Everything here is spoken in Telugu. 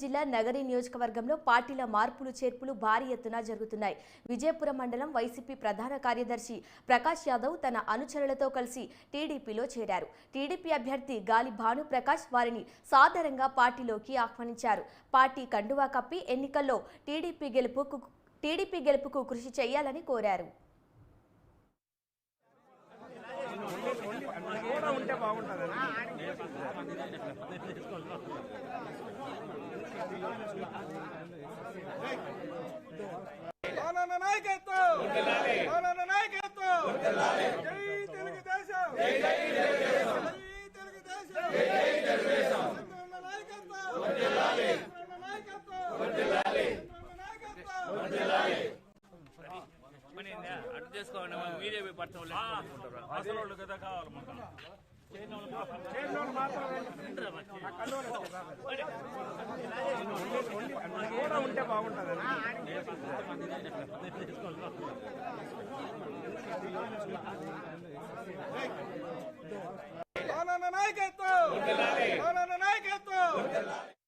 జిల్లా నగరి నియోజకవర్గంలో పార్టీల మార్పులు చేర్పులు భారీ ఎత్తున జరుగుతున్నాయి. విజయపురం మండలం వైసీపీ ప్రధాన కార్యదర్శి ప్రకాష్ యాదవ్ తన అనుచరులతో కలిసి టీడీపీలో చేరారు. టీడీపీ అభ్యర్థి గాలి భానుప్రకాష్ వారిని సాదరంగా పార్టీలోకి ఆహ్వానించారు. పార్టీ కండువా కప్పి ఎన్నికల్లో టీడీపీ గెలుపుకు కృషి చేయాలని కోరారు. అటు చేసుకోండి మీరే పట్టణం అసలు కదా కావాలి ఉంటే బాగుంటుంది నాయకత్వం